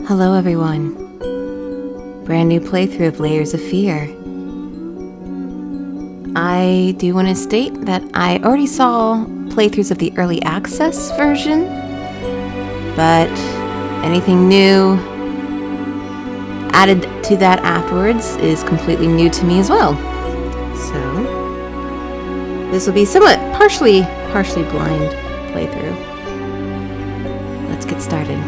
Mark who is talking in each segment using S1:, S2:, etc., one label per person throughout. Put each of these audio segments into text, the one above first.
S1: Hello everyone. Brand new playthrough of Layers of Fear. I do want to state that I already saw playthroughs of the early access version, but anything new added to that afterwards is completely new to me as well. So this will be somewhat partially blind playthrough. Let's get started.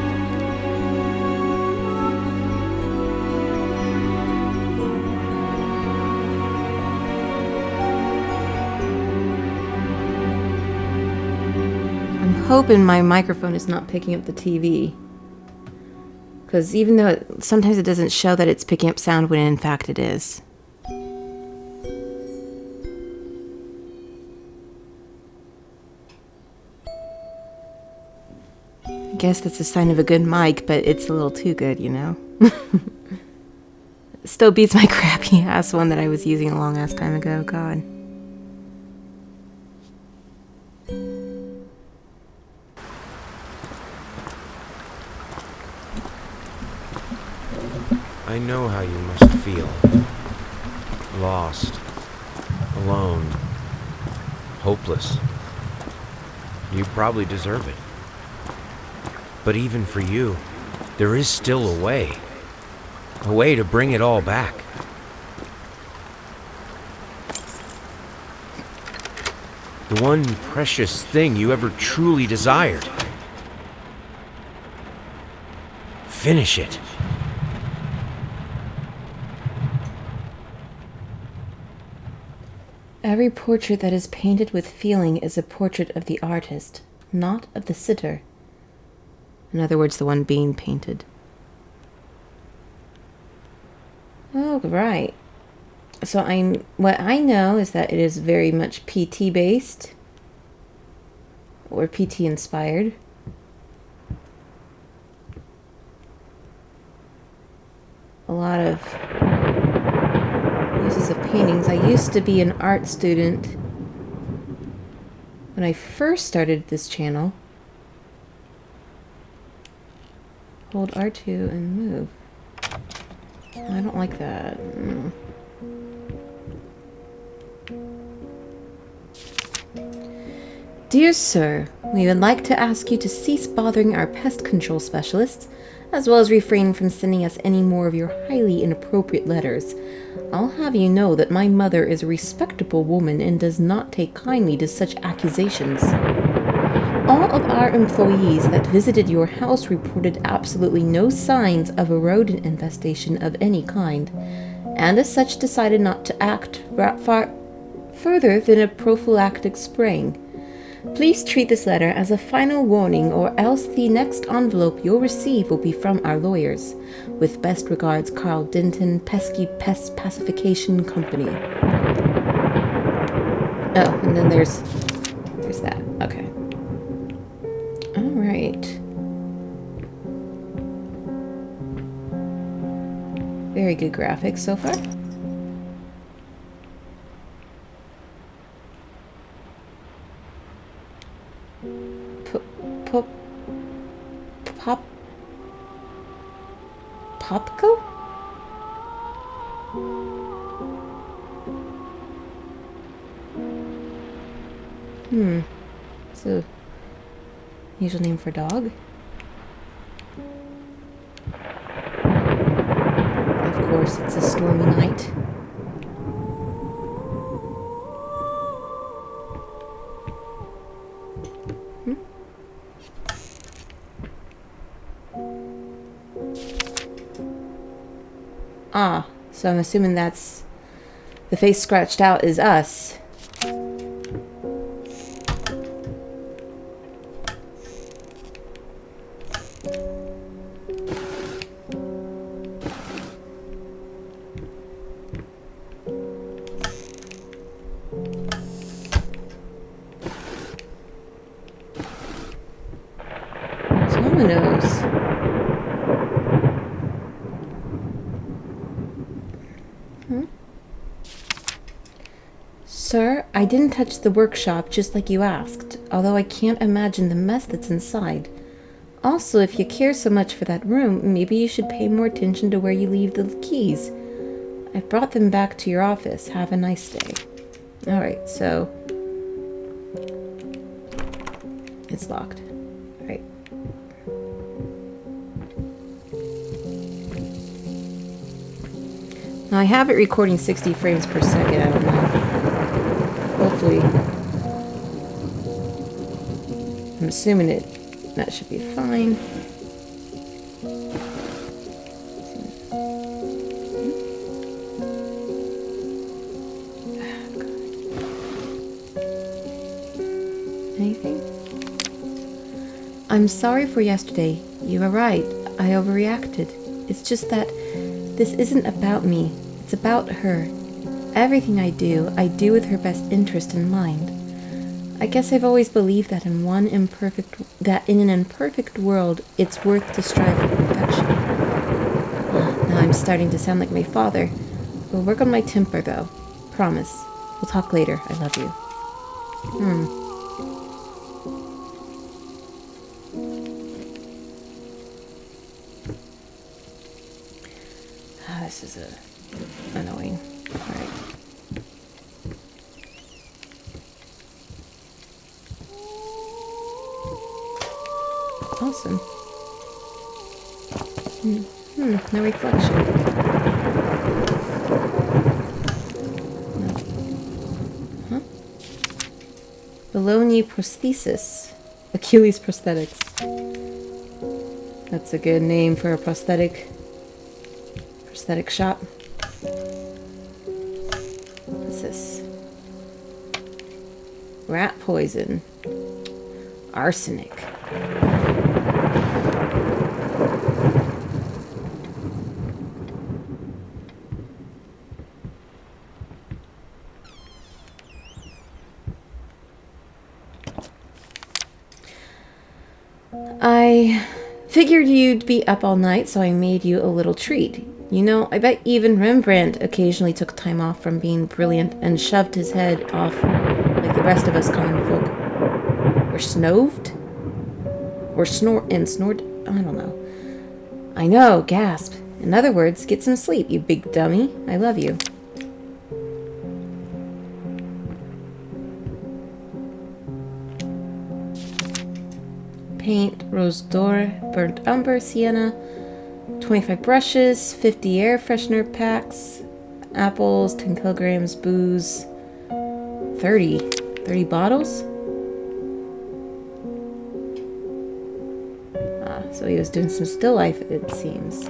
S1: I'm hoping my microphone is not picking up the TV, because even though sometimes it doesn't show that it's picking up sound when in fact it is. I guess that's a sign of a good mic, but it's a little too good, you know? Still beats my crappy ass one that I was using a long ass time ago, God.
S2: I know how you must feel. Lost. Alone. Hopeless. You probably deserve it. But even for you, there is still a way. A way to bring it all back. The one precious thing you ever truly desired. Finish it.
S1: Every portrait that is painted with feeling is a portrait of the artist, not of the sitter. In other words, the one being painted. Oh, right. So what I know is that it is very much PT based, or PT inspired. A lot of uses of paintings. I used to be an art student when I first started this channel. Hold R2 and move. I don't like that. Dear sir, we would like to ask you to cease bothering our pest control specialists, as well as refrain from sending us any more of your highly inappropriate letters. I'll have you know that my mother is a respectable woman and does not take kindly to such accusations. All of our employees that visited your house reported absolutely no signs of a rodent infestation of any kind, and as such decided not to act far further than a prophylactic spraying. Please treat this letter as a final warning, or else the next envelope you'll receive will be from our lawyers. With best regards, Carl Denton, Pesky Pest Pacification Company. Oh, and then there's that. Okay. All right. Very good graphics so far. Popco? So, usual name for dog? Of course, it's a stormy night. Ah, so I'm assuming that's the face scratched out is us. Dominoes. Sir, I didn't touch the workshop just like you asked, although I can't imagine the mess that's inside. Also, if you care so much for that room, maybe you should pay more attention to where you leave the keys. I brought them back to your office. Have a nice day. Alright, so... it's locked. Alright. Now I have it recording 60 frames per second. I don't know. Hopefully. I'm assuming that should be fine. Anything? I'm sorry for yesterday. You were right. I overreacted. It's just that this isn't about me. It's about her. Everything I do with her best interest in mind. I guess I've always believed that in an imperfect world, it's worth to strive for perfection. Now I'm starting to sound like my father. We'll work on my temper, though. Promise. We'll talk later. I love you. This is annoying. Alright. Awesome. No reflection. No. Huh? Bologna prosthesis. Achilles prosthetics. That's a good name for a prosthetic shop. What's this? Rat poison. Arsenic. I figured you'd be up all night, so I made you a little treat. You know, I bet even Rembrandt occasionally took time off from being brilliant and shoved his head off like the rest of us common folk. Or snoved? Or snored? I don't know. I know, gasp. In other words, get some sleep, you big dummy. I love you. Paint, rose d'or, burnt umber, sienna, 25 brushes, 50 air freshener packs, apples, 10 kilograms, booze, 30 bottles? So he was doing some still life, it seems.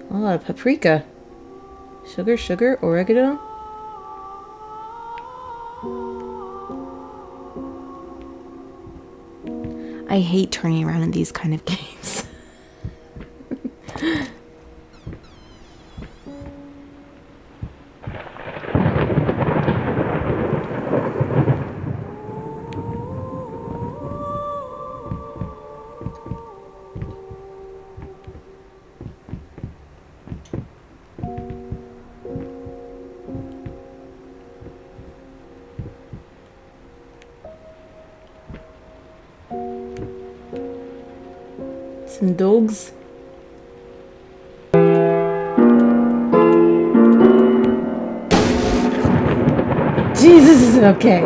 S1: A lot of paprika. Sugar, oregano. I hate turning around in these kind of games. Some dogs. Jesus, okay.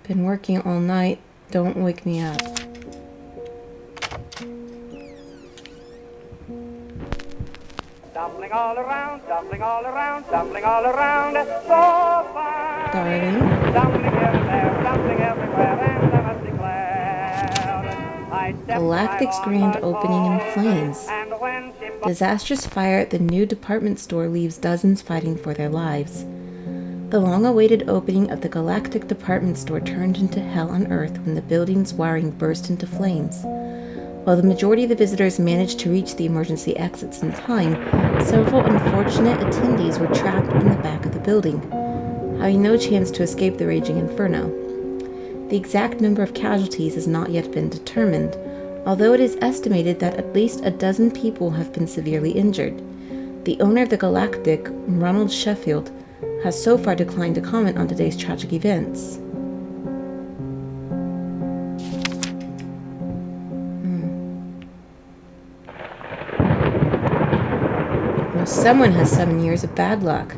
S1: Been working all night. Don't wake me up.
S3: Tumbling all around, tumbling all around, tumbling all around, so fine.
S1: Darling.
S3: Tumbling here and there, tumbling everywhere, and I must declare,
S1: Galactic's grand opening in flames. Disastrous fire at the new department store leaves dozens fighting for their lives. The long-awaited opening of the Galactic Department Store turned into hell on Earth when the building's wiring burst into flames. While the majority of the visitors managed to reach the emergency exits in time, several unfortunate attendees were trapped in the back of the building, having no chance to escape the raging inferno. The exact number of casualties has not yet been determined, although it is estimated that at least a dozen people have been severely injured. The owner of the Galactic, Ronald Sheffield, has so far declined to comment on today's tragic events. Well, someone has 7 years of bad luck.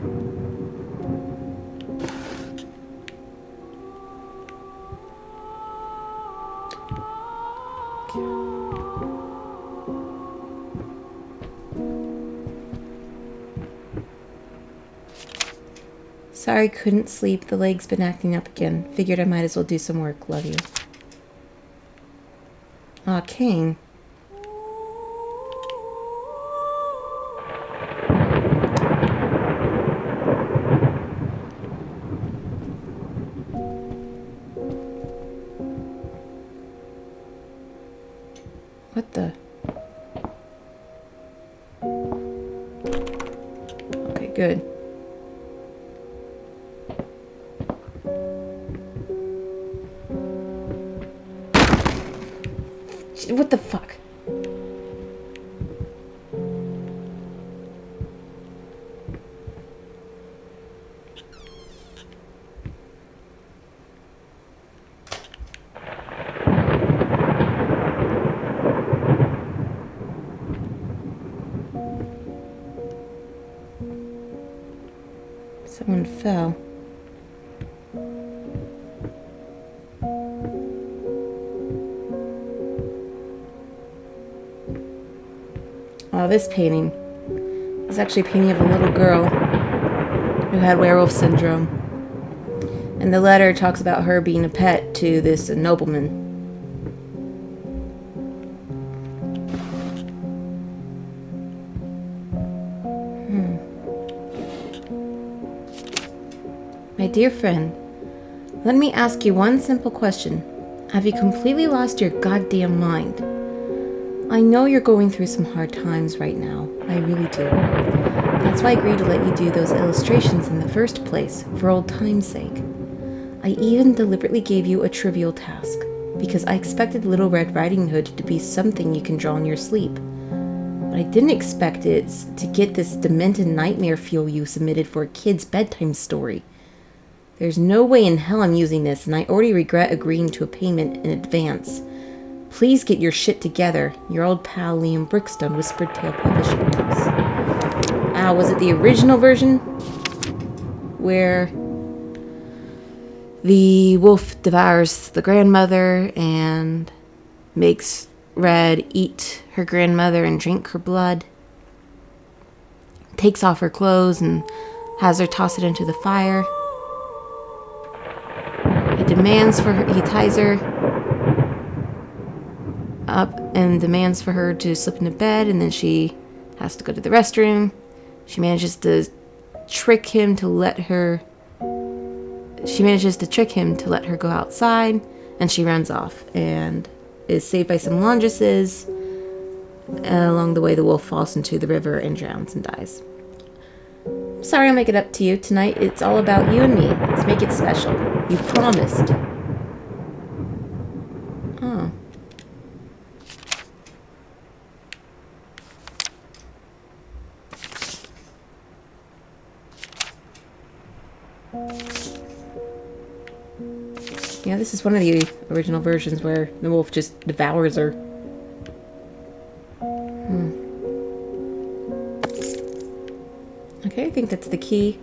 S1: Sorry, couldn't sleep. The leg's been acting up again. Figured I might as well do some work. Love you. Aw, King. What the? Okay, good. What the fuck? Someone fell. Oh, this painting is actually a painting of a little girl who had werewolf syndrome. And the letter talks about her being a pet to this nobleman. My dear friend, let me ask you one simple question. Have you completely lost your goddamn mind? I know you're going through some hard times right now. I really do. That's why I agreed to let you do those illustrations in the first place, for old time's sake. I even deliberately gave you a trivial task, because I expected Little Red Riding Hood to be something you can draw in your sleep. But I didn't expect it to get this demented nightmare feel you submitted for a kid's bedtime story. There's no way in hell I'm using this, and I already regret agreeing to a payment in advance. Please get your shit together. Your old pal Liam Brickstone, Whispered Tale Publishing House. Was it the original version? Where the wolf devours the grandmother and makes Red eat her grandmother and drink her blood. Takes off her clothes and has her toss it into the fire. He ties her up and demands for her to slip into bed, and then she has to go to the restroom. She manages to trick him to let her go outside, and she runs off and is saved by some laundresses. Along the way, the wolf falls into the river and drowns and dies. Sorry I'll make it up to you. Tonight it's all about you and me. Let's make it special. You promised. Oh. Yeah, this is one of the original versions where the wolf just devours her. Okay, I think that's the key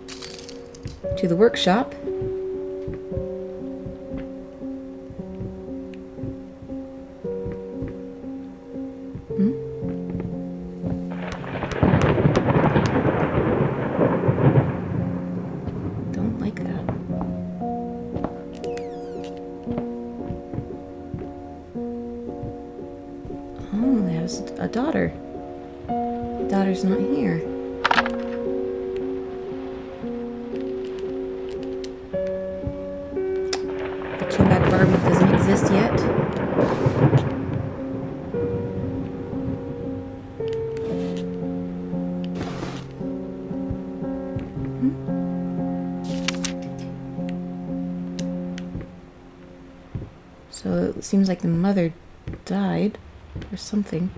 S1: to the workshop. Don't like that. Oh, he has a daughter. The daughter's not here. Too bad Barbie doesn't exist yet. So it seems like the mother died or something.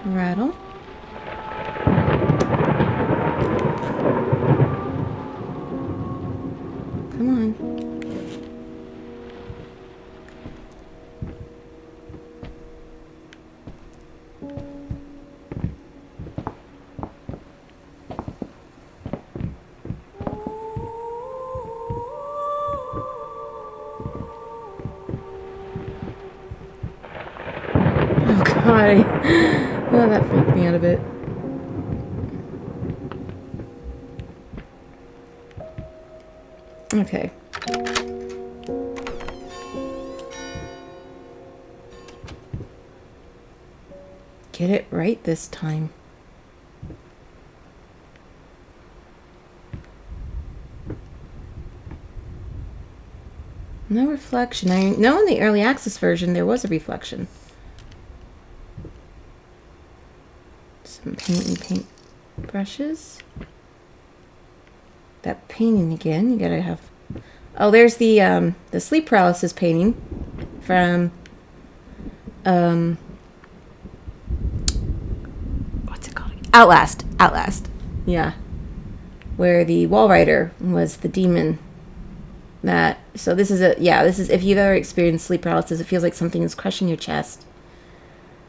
S1: Rattle. Come on. Oh god. Oh, that freaked me out a bit. Okay. Get it right this time. No reflection. I know in the early access version there was a reflection. Some paint brushes. That painting again. You gotta have. Oh, there's the sleep paralysis painting from what's it called? Outlast. Yeah, where the wall rider was the demon. So this is if you've ever experienced sleep paralysis, it feels like something is crushing your chest.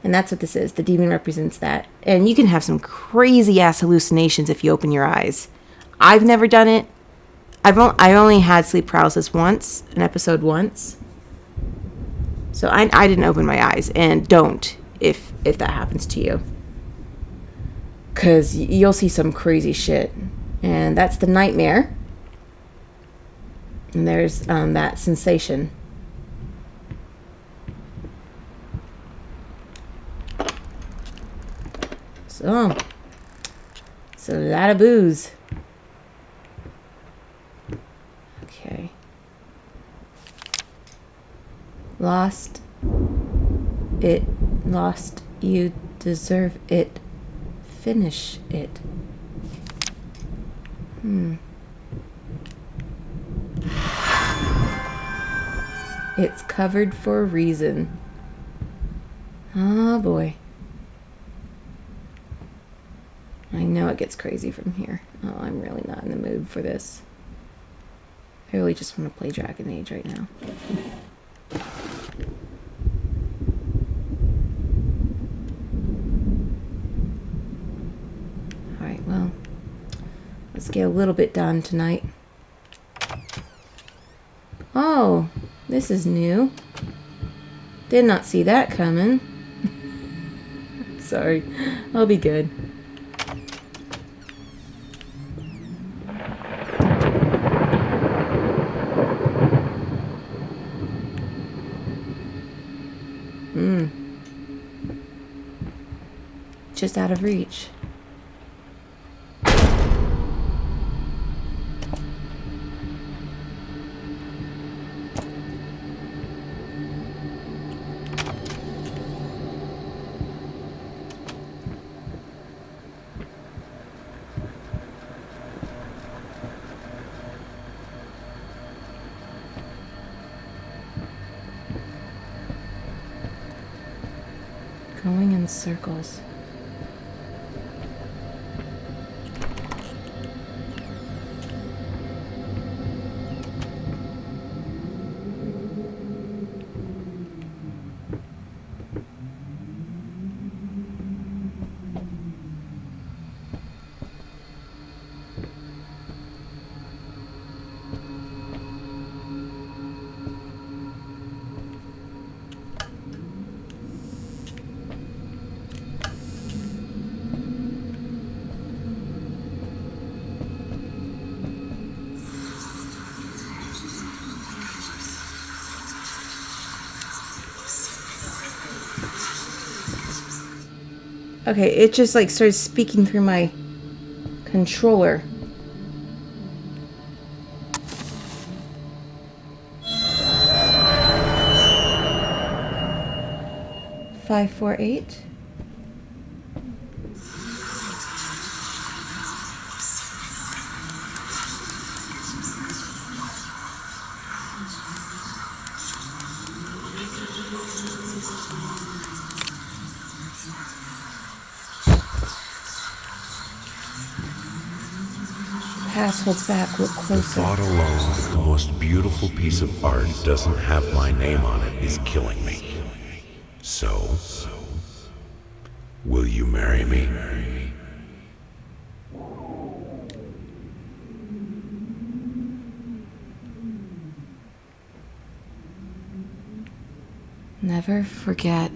S1: And that's what this is. The demon represents that. And you can have some crazy ass hallucinations if you open your eyes. I've never done it. I only had sleep paralysis once, an episode once. So I didn't open my eyes, and don't if that happens to you. 'Cause you'll see some crazy shit. And that's the nightmare. And there's that sensation. So, it's a lot of booze. Okay. Lost. You deserve it. Finish it. It's covered for a reason. Oh boy. I know it gets crazy from here. Oh, I'm really not in the mood for this. I really just want to play Dragon Age right now. Alright, well, let's get a little bit done tonight. Oh, this is new. Did not see that coming. Sorry, I'll be good. Just out of reach. Going in circles. Okay, it just like started speaking through my controller. 548. Pass holds back. Look
S4: The
S1: closer.
S4: thought alone that the most beautiful piece of art doesn't have my name on it is killing me. So, will you marry me?
S1: Never forget.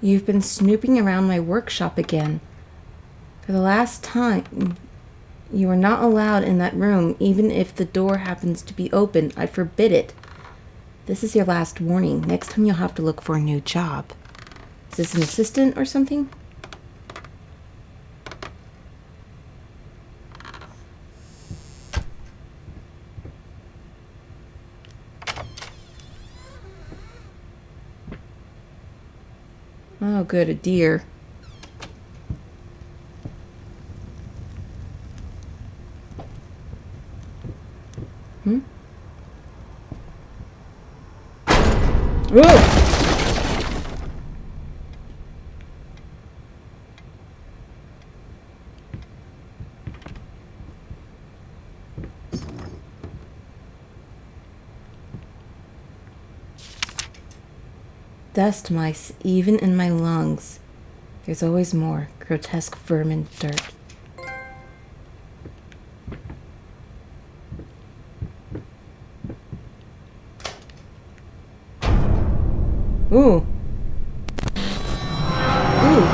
S1: You've been snooping around my workshop again. For the last time, you are not allowed in that room, even if the door happens to be open. I forbid it. This is your last warning. Next time you'll have to look for a new job. Is this an assistant or something? Oh, good, a deer. Whoa! Dust mice, even in my lungs. There's always more. Grotesque vermin, dirt. Ooh. Ooh.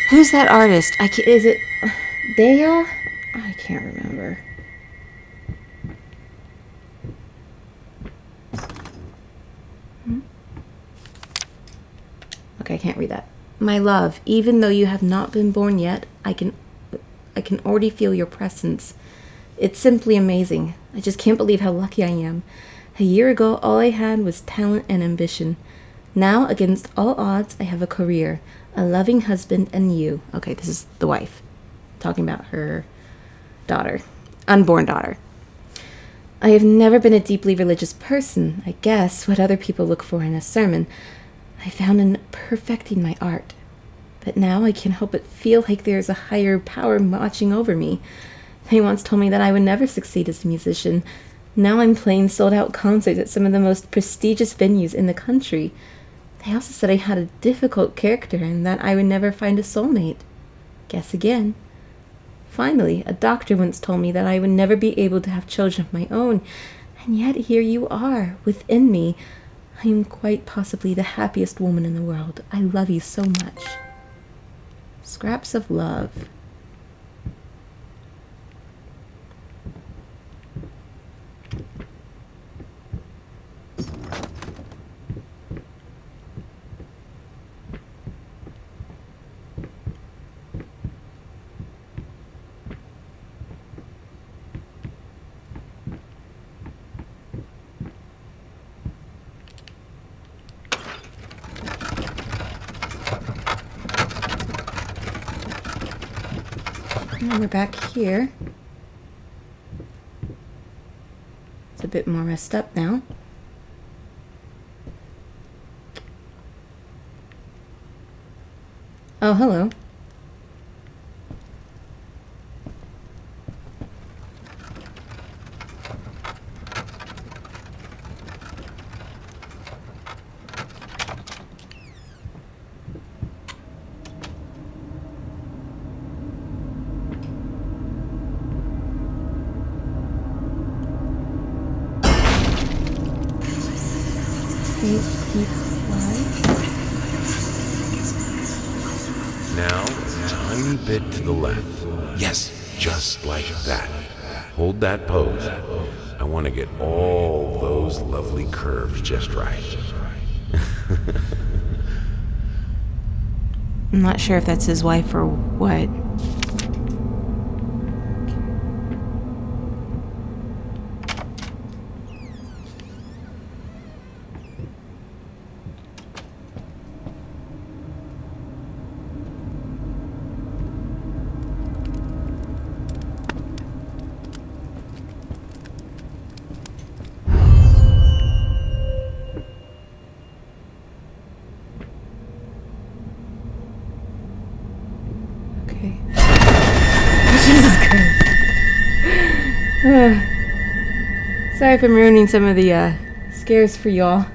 S1: Who's that artist? Is it Dea? I can't remember. Okay, I can't read that. My love, even though you have not been born yet, I can already feel your presence. It's simply amazing. I just can't believe how lucky I am. A year ago, all I had was talent and ambition. Now, against all odds, I have a career, a loving husband, and you. Okay, this is the wife. Talking about her daughter. Unborn daughter. I have never been a deeply religious person. I guess what other people look for in a sermon. I found in perfecting my art. But now I can't help but feel like there's a higher power watching over me. They once told me that I would never succeed as a musician. Now I'm playing sold-out concerts at some of the most prestigious venues in the country. They also said I had a difficult character and that I would never find a soulmate. Guess again. Finally, a doctor once told me that I would never be able to have children of my own. And yet here you are, within me. I am quite possibly the happiest woman in the world. I love you so much. Scraps of love. And we're back here. It's a bit more messed up now. Oh, hello.
S4: Now, time tiny bit to the left. Yes, just like that. Hold that pose. I want to get all those lovely curves just right.
S1: I'm not sure if that's his wife or what. Okay. Jesus Christ. Sorry if I'm ruining some of the scares for y'all.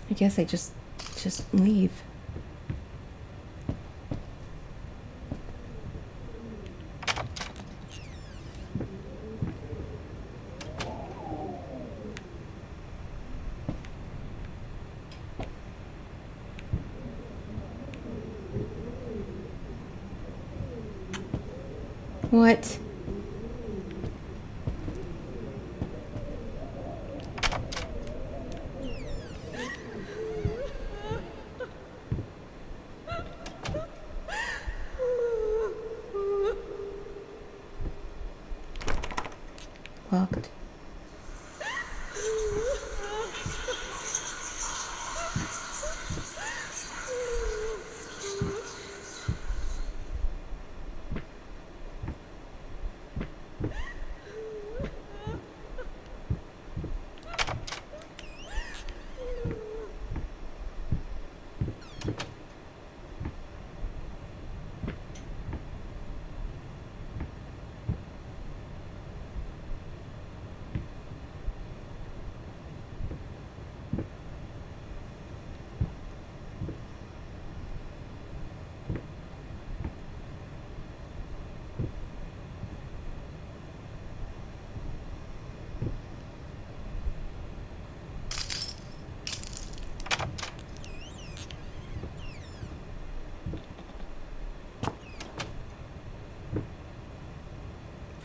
S1: I guess I just leave. What? Locked.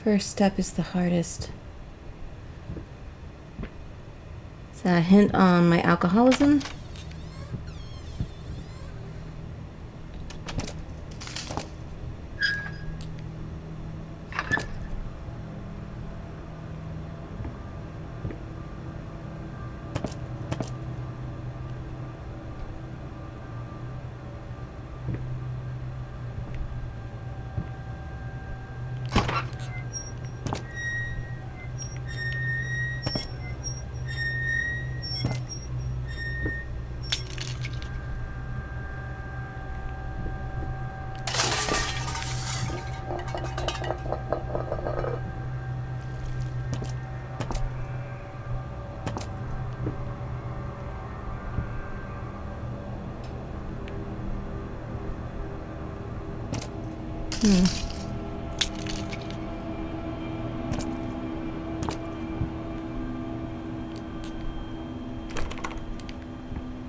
S1: First step is the hardest. Is that a hint on my alcoholism?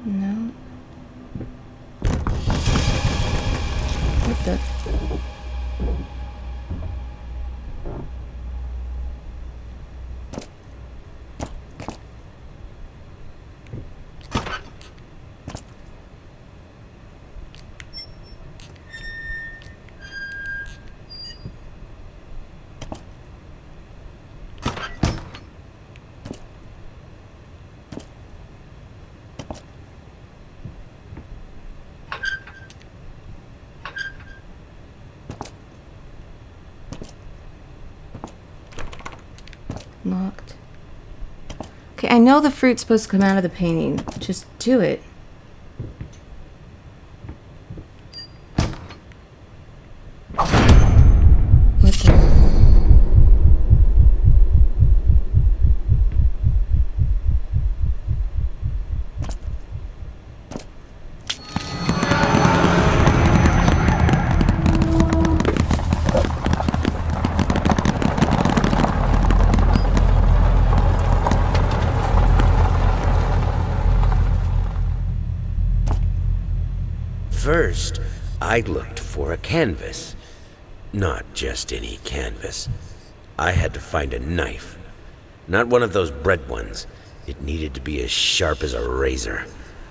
S1: No. What the? Locked. Okay, I know the fruit's supposed to come out of the painting. Just do it. What the?
S2: First, I looked for a canvas. Not just any canvas. I had to find a knife. Not one of those bread ones. It needed to be as sharp as a razor.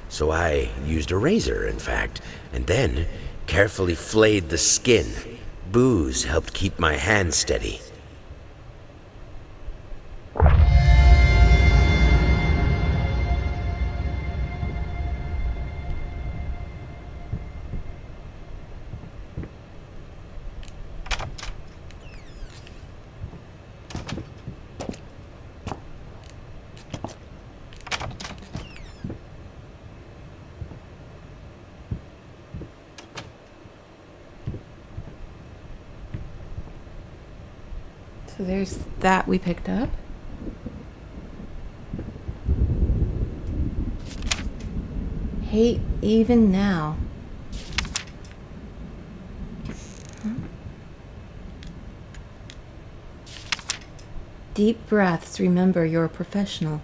S2: So I used a razor, in fact, and then carefully flayed the skin. Booze helped keep my hand steady.
S1: So there's that we picked up. Hate even now. Deep breaths. Remember, you're a professional.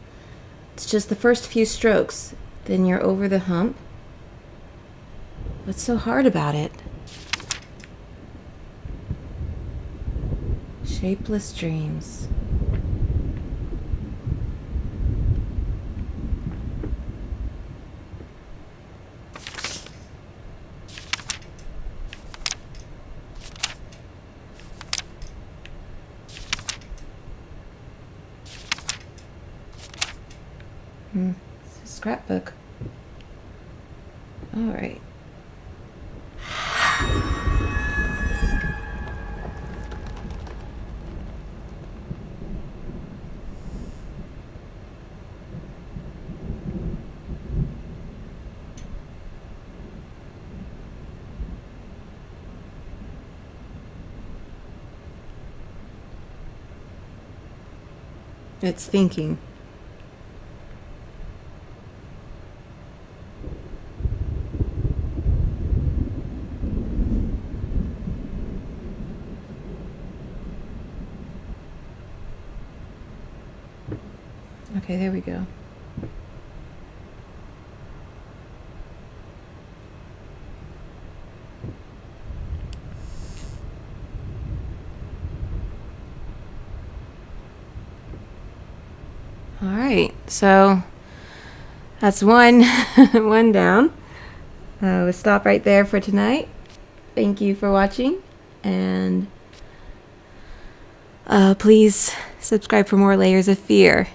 S1: It's just the first few strokes, then you're over the hump. What's so hard about it? Shapeless dreams. It's a scrapbook. All right. It's thinking. Okay, there we go. All right, so that's one one down. We'll stop right there for tonight. Thank you for watching, and please subscribe for more Layers of Fear.